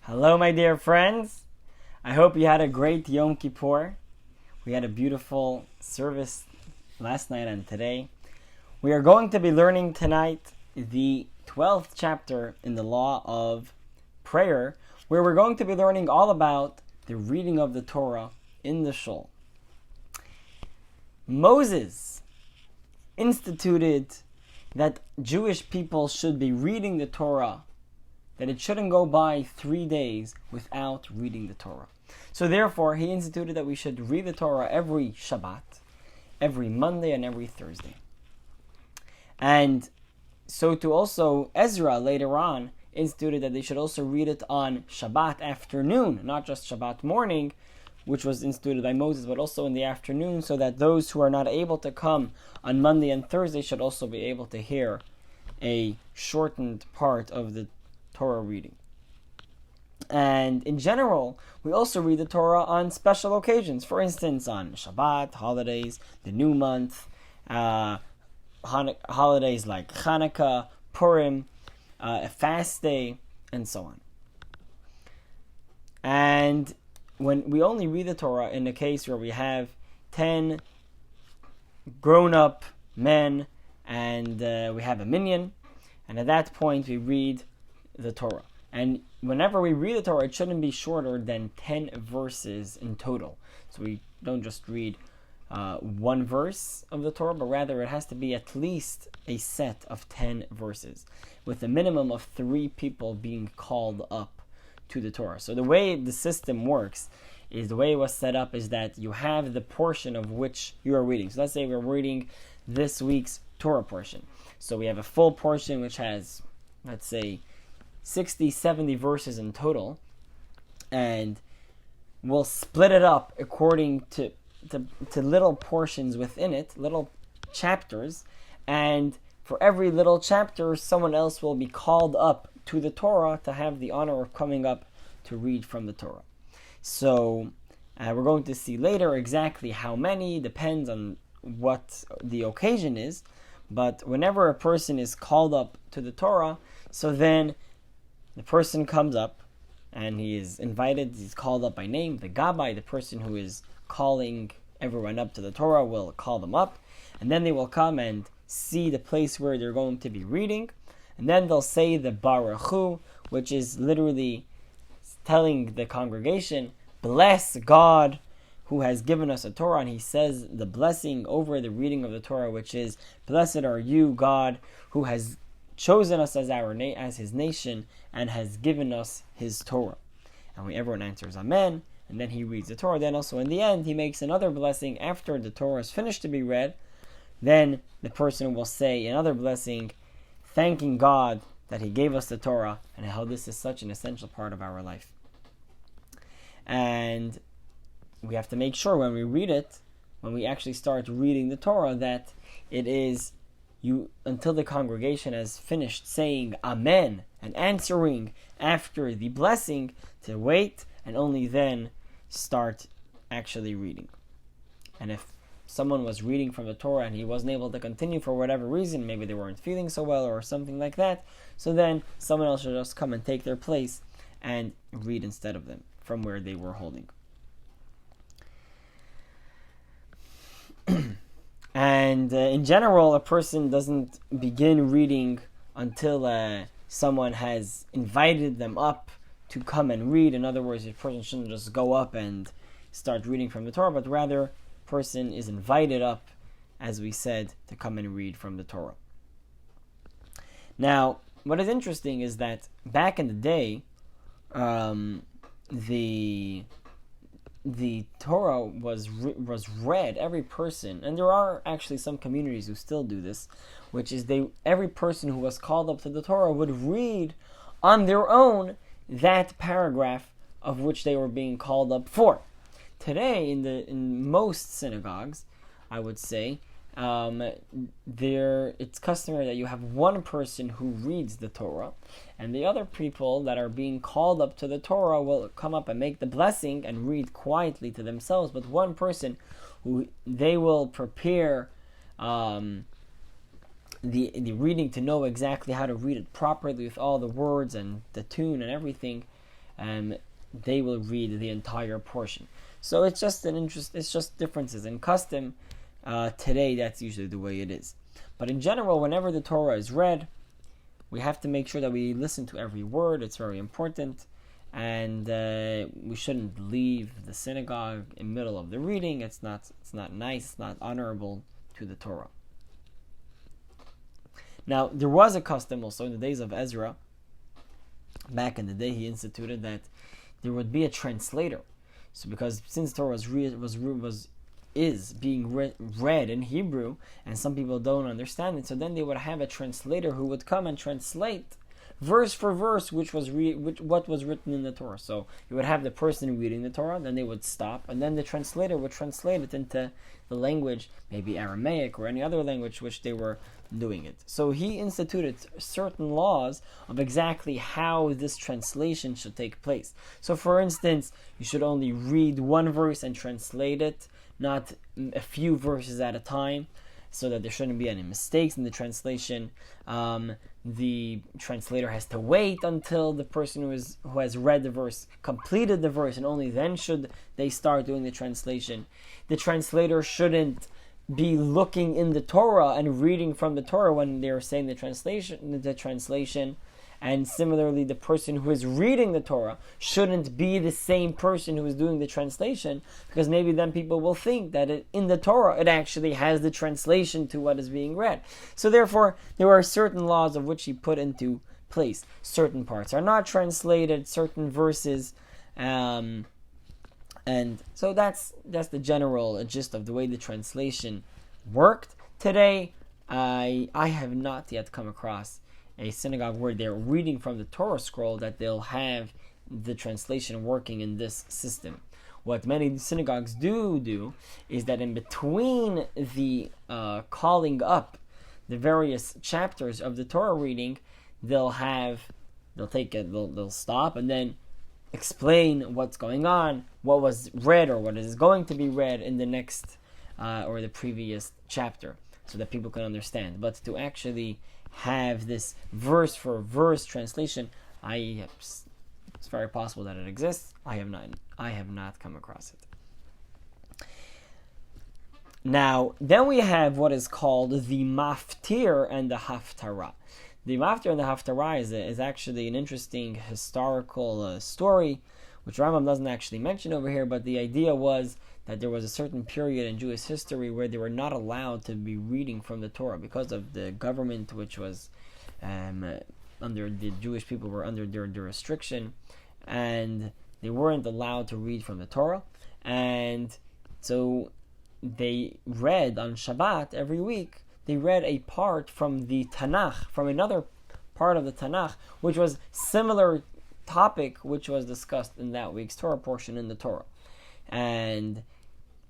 Hello, my dear friends. I hope you had a great Yom Kippur. We had a beautiful service last night and today. We are going to be learning tonight the 12th chapter in the law of prayer, where we're going to be learning all about the reading of the Torah in the shul. Moses instituted that Jewish people should be reading the Torah, that it shouldn't go by 3 days without reading the Torah. So therefore, he instituted that we should read the Torah every Shabbat, every Monday, and every Thursday. And so to also, Ezra later on instituted that they should also read it on Shabbat afternoon, not just Shabbat morning, which was instituted by Moses, but also in the afternoon, so that those who are not able to come on Monday and Thursday should also be able to hear a shortened part of the Torah reading. And in general, we also read the Torah on special occasions. For instance, on Shabbat, holidays, the new month, holidays like Hanukkah, Purim, a fast day, and so on. And when we only read the Torah in a case where we have 10 grown-up men and we have a minyan, and at that point we read the Torah. And whenever we read the Torah, it shouldn't be shorter than 10 verses in total. So we don't just read one verse of the Torah, but rather it has to be at least a set of 10 verses, with a minimum of 3 people being called up to the Torah. So the way the system works is, the way it was set up is that you have the portion of which you are reading. So let's say we're reading this week's Torah portion. So we have a full portion which has, let's say, 60, 70 verses in total, and we'll split it up according to little portions within it, little chapters, and for every little chapter, someone else will be called up to the Torah to have the honor of coming up to read from the Torah. So we're going to see later exactly how many, depends on what the occasion is, but whenever a person is called up to the Torah, so then the person comes up and he is invited, he's called up by name. The Gabbai, the person who is calling everyone up to the Torah, will call them up, and then they will come and see the place where they're going to be reading, and then they'll say the Baruch Hu, which is literally telling the congregation, bless God who has given us a Torah, and he says the blessing over the reading of the Torah, which is, blessed are you, God, who has chosen us as his nation and has given us his Torah. And everyone answers Amen, and then he reads the Torah. Then also in the end, he makes another blessing after the Torah is finished to be read. Then the person will say another blessing, thanking God that he gave us the Torah and how this is such an essential part of our life. And we have to make sure when we read it, when we actually start reading the Torah, that it is until the congregation has finished saying Amen and answering after the blessing, to wait and only then start actually reading. And if someone was reading from the Torah and he wasn't able to continue for whatever reason, maybe they weren't feeling so well or something like that, so then someone else should just come and take their place and read instead of them from where they were holding. And in general, a person doesn't begin reading until someone has invited them up to come and read. In other words, a person shouldn't just go up and start reading from the Torah, but rather a person is invited up, as we said, to come and read from the Torah. Now, what is interesting is that back in the day, the Torah was read, every person, and there are actually some communities who still do this, which is every person who was called up to the Torah would read on their own that paragraph of which they were being called up for. Today, in most synagogues, I would say, it's customary that you have one person who reads the Torah, and the other people that are being called up to the Torah will come up and make the blessing and read quietly to themselves, but one person who they will prepare the reading to know exactly how to read it properly with all the words and the tune and everything, they will read the entire portion. So it's just it's just differences in custom. Today, that's usually the way it is. But in general, whenever the Torah is read, we have to make sure that we listen to every word. It's very important. And we shouldn't leave the synagogue in the middle of the reading. It's not nice, it's not honorable to the Torah. Now, there was a custom also in the days of Ezra. Back in the day, he instituted that there would be a translator. So, because since Torah is being read in Hebrew, and some people don't understand it, so then they would have a translator who would come and translate verse for verse what was written in the Torah. So you would have the person reading the Torah, then they would stop, and then the translator would translate it into the language, maybe Aramaic or any other language which they were doing it. So he instituted certain laws of exactly how this translation should take place. So for instance, you should only read one verse and translate it, not a few verses at a time, so that there shouldn't be any mistakes in the translation. The translator has to wait until the person who has read the verse completed the verse, and only then should they start doing the translation. The translator shouldn't be looking in the Torah and reading from the Torah when they're saying the translation. And similarly, the person who is reading the Torah shouldn't be the same person who is doing the translation, because maybe then people will think that in the Torah it actually has the translation to what is being read. So therefore, there are certain laws of which he put into place. Certain parts are not translated, certain verses, and so that's the general gist of the way the translation worked. Today, I have not yet come across a synagogue where they're reading from the Torah scroll that they'll have the translation working in this system. What many synagogues do is that in between the calling up the various chapters of the Torah reading, they'll stop and then explain what's going on, what was read or what is going to be read in the next or the previous chapter, so that people can understand. But to actually have this verse for verse translation, it's very possible that it exists. I have not come across it. Now, then we have what is called the maftir and the haftarah. The maftir and the haftarah is actually an interesting historical story, which Rambam doesn't actually mention over here, but the idea was that there was a certain period in Jewish history where they were not allowed to be reading from the Torah because of the government, which was under the Jewish people were under their restriction, and they weren't allowed to read from the Torah. And so they read on Shabbat every week, they read a part from the Tanakh, from another part of the Tanakh, which was similar topic which was discussed in that week's Torah portion in the Torah. And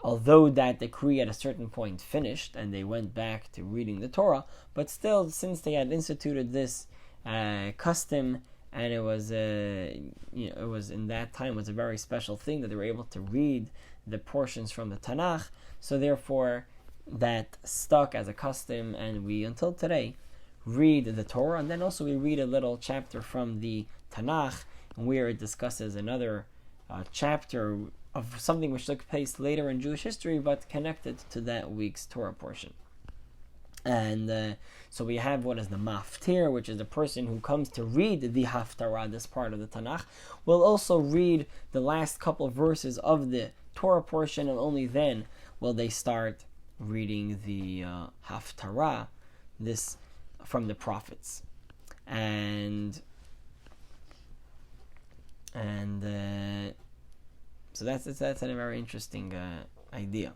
although that decree at a certain point finished and they went back to reading the Torah, but still, since they had instituted this custom, and it was in that time was a very special thing that they were able to read the portions from the Tanakh. So therefore, that stuck as a custom, and we until today read the Torah, and then also we read a little chapter from the Tanakh where it discusses another chapter of something which took place later in Jewish history, but connected to that week's Torah portion. And so we have what is the maftir, which is the person who comes to read the haftarah, this part of the Tanakh, will also read the last couple of verses of the Torah portion, and only then will they start reading the haftarah, this from the prophets. And so that's a very interesting idea.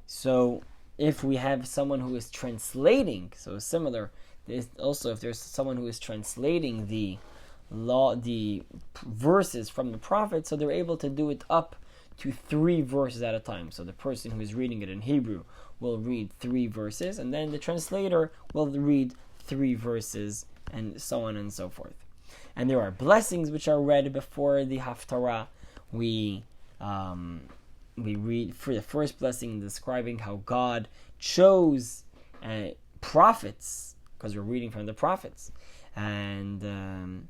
So if we have someone who is translating, so similar, also if there's someone who is translating the verses from the prophets, so they're able to do it up to 3 verses at a time. So the person who is reading it in Hebrew will read 3 verses, and then the translator will read 3 verses, and so on and so forth. And there are blessings which are read before the haftarah. We read for the first blessing describing how God chose prophets, because we're reading from the prophets, and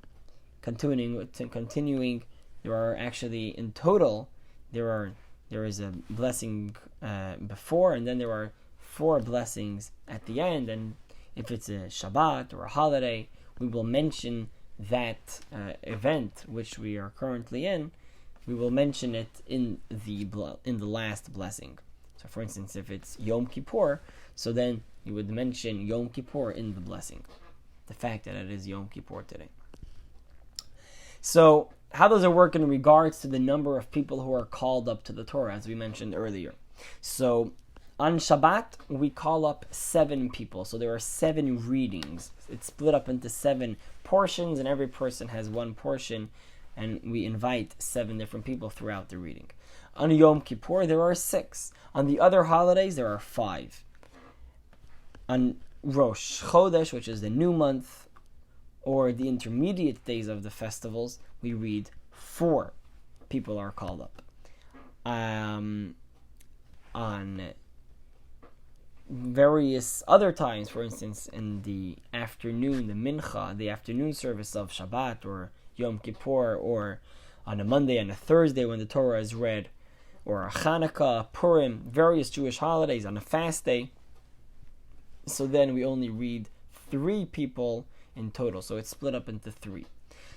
continuing, there are actually in total there is a blessing before, and then there are 4 blessings at the end. And if it's a Shabbat or a holiday, we will mention that event which we are currently in. We will mention it in the last blessing. So, for instance, if it's Yom Kippur, so then you would mention Yom Kippur in the blessing, the fact that it is Yom Kippur today. So, how does it work in regards to the number of people who are called up to the Torah, as we mentioned earlier? So, on Shabbat, we call up 7 people. So there are 7 readings. It's split up into 7 portions, and every person has 1 portion, and we invite 7 different people throughout the reading. On Yom Kippur, there are 6. On the other holidays, there are 5. On Rosh Chodesh, which is the new month, or the intermediate days of the festivals, we read 4 people are called up. On various other times, for instance, in the afternoon, the mincha, the afternoon service of Shabbat or Yom Kippur, or on a Monday and a Thursday when the Torah is read, or Hanukkah, Purim, various Jewish holidays on a fast day. So then we only read 3 people in total. So it's split up into 3.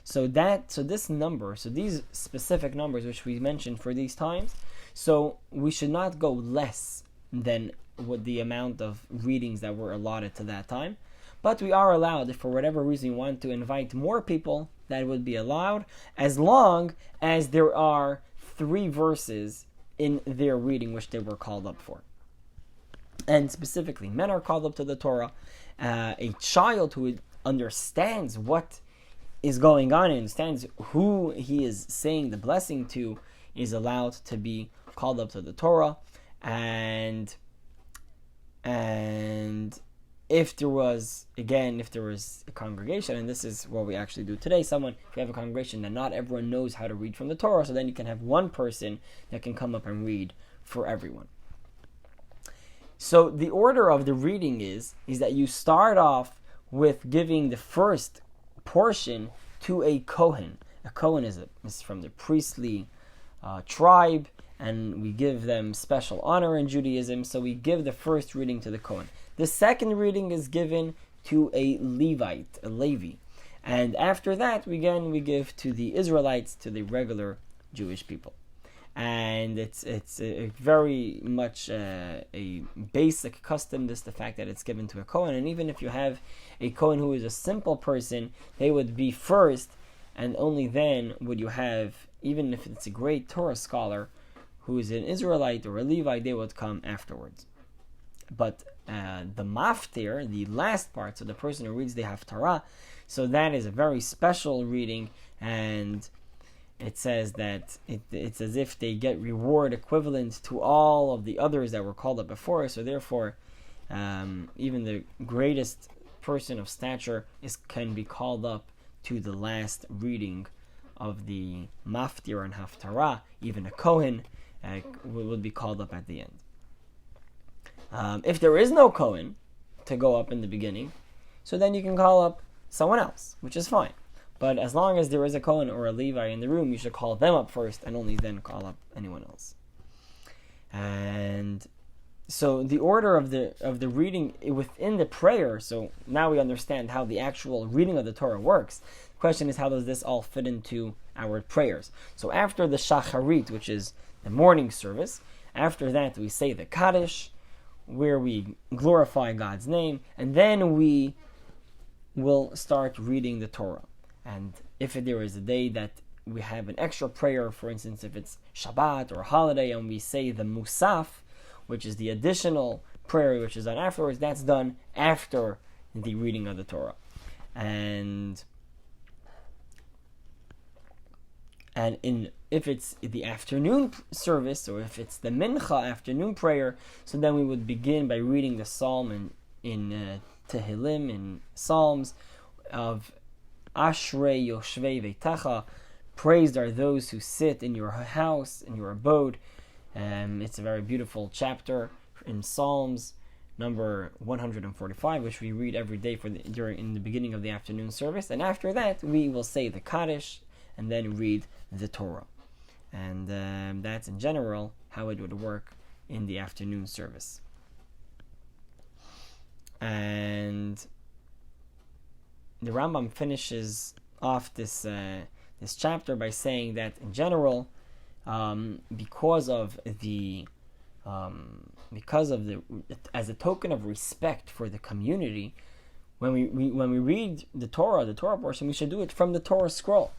So this number, so these specific numbers which we mentioned for these times, so we should not go less than what the amount of readings that were allotted to that time. But we are allowed, if for whatever reason you want to invite more people, that would be allowed, as long as there are 3 verses in their reading which they were called up for. And specifically, men are called up to the Torah. A child who understands what is going on and understands who he is saying the blessing to is allowed to be called up to the Torah. And if there was a congregation, and this is what we actually do today, if you have a congregation that not everyone knows how to read from the Torah, so then you can have one person that can come up and read for everyone. So the order of the reading is that you start off with giving the first portion to a Kohen. A Kohen is from the priestly tribe, and we give them special honor in Judaism, so we give the first reading to the Kohen. The second reading is given to a Levite, a Levi. And after that, we give to the Israelites, to the regular Jewish people. And it's a very much a basic custom, the fact that it's given to a Kohen. And even if you have a Kohen who is a simple person, they would be first, and only then would you have, even if it's a great Torah scholar who is an Israelite or a Levite, they would come afterwards. But the maftir, the last part, so the person who reads the Haftarah, so that is a very special reading, and it says that it's as if they get reward equivalent to all of the others that were called up before. So therefore, even the greatest person of stature can be called up to the last reading of the maftir and Haftarah. Even a Kohen will be called up at the end. If there is no Kohen to go up in the beginning, so then you can call up someone else, which is fine. But as long as there is a Kohen or a Levi in the room, you should call them up first and only then call up anyone else. And so the order of the reading within the prayer, so now we understand how the actual reading of the Torah works. The question is, how does this all fit into our prayers? So after the Shacharit, which is the morning service, after that we say the Kaddish, where we glorify God's name, and then we will start reading the Torah. And if there is a day that we have an extra prayer, for instance, if it's Shabbat or a holiday, and we say the Musaf, which is the additional prayer which is done afterwards, that's done after the reading of the Torah. And if it's the afternoon service, or if it's the Mincha afternoon prayer, so then we would begin by reading the Psalm in Tehillim, in Psalms, of Ashrei Yoshvei Veitacha, praised are those who sit in your house, in your abode. It's a very beautiful chapter in Psalms, number 145, which we read every day in the beginning of the afternoon service. And after that, we will say the Kaddish and then read the Torah. And that's in general how it would work in the afternoon service. And the Rambam finishes off this chapter by saying that in general, because of the as a token of respect for the community, when we read the Torah portion, we should do it from the Torah scroll.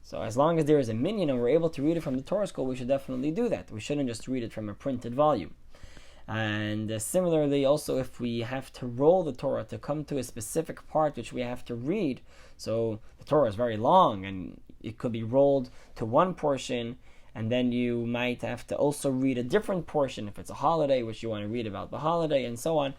So as long as there is a minyan and we're able to read it from the Torah scroll, we should definitely do that. We shouldn't just read it from a printed volume. And similarly, also, if we have to roll the Torah to come to a specific part which we have to read, so the Torah is very long and it could be rolled to one portion, and then you might have to also read a different portion if it's a holiday, which you want to read about the holiday, and so on.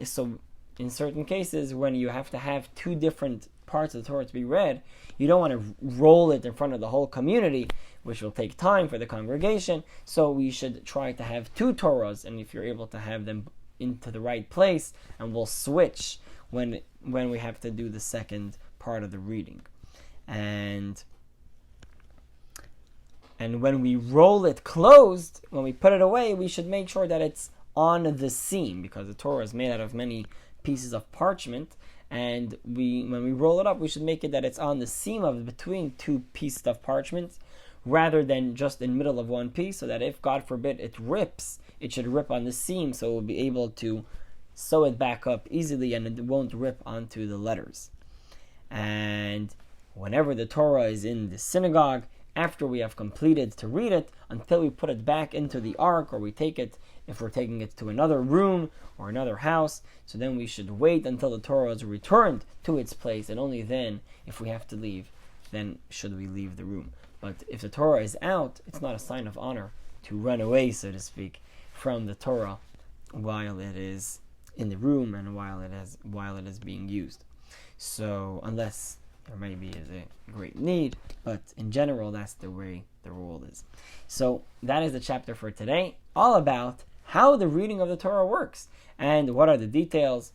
So in certain cases, when you have to have two different parts of the Torah to be read, you don't want to roll it in front of the whole community, which will take time for the congregation. So we should try to have two Torahs, and if you're able to have them into the right place, and we'll switch when we have to do the second part of the reading. And when we roll it closed, when we put it away, we should make sure that it's on the seam, because the Torah is made out of many pieces of parchment, and when we roll it up, we should make it that it's on the seam of between two pieces of parchment, rather than just in the middle of one piece, so that if, God forbid, it rips, it should rip on the seam, so we'll be able to sew it back up easily, and it won't rip onto the letters. And whenever the Torah is in the synagogue, after we have completed to read it, until we put it back into the ark, or we take it, if we're taking it to another room or another house, so then we should wait until the Torah is returned to its place, and only then, if we have to leave, then should we leave the room. But if the Torah is out, it's not a sign of honor to run away, so to speak, from the Torah while it is in the room and while it is being used. So unless there maybe is a great need, but in general, that's the way the rule is. So that is the chapter for today, all about how the reading of the Torah works and what are the details.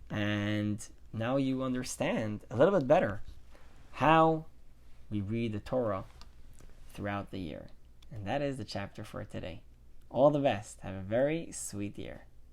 And now you understand a little bit better how we read the Torah throughout the year. And that is the chapter for today. All the best. Have a very sweet year.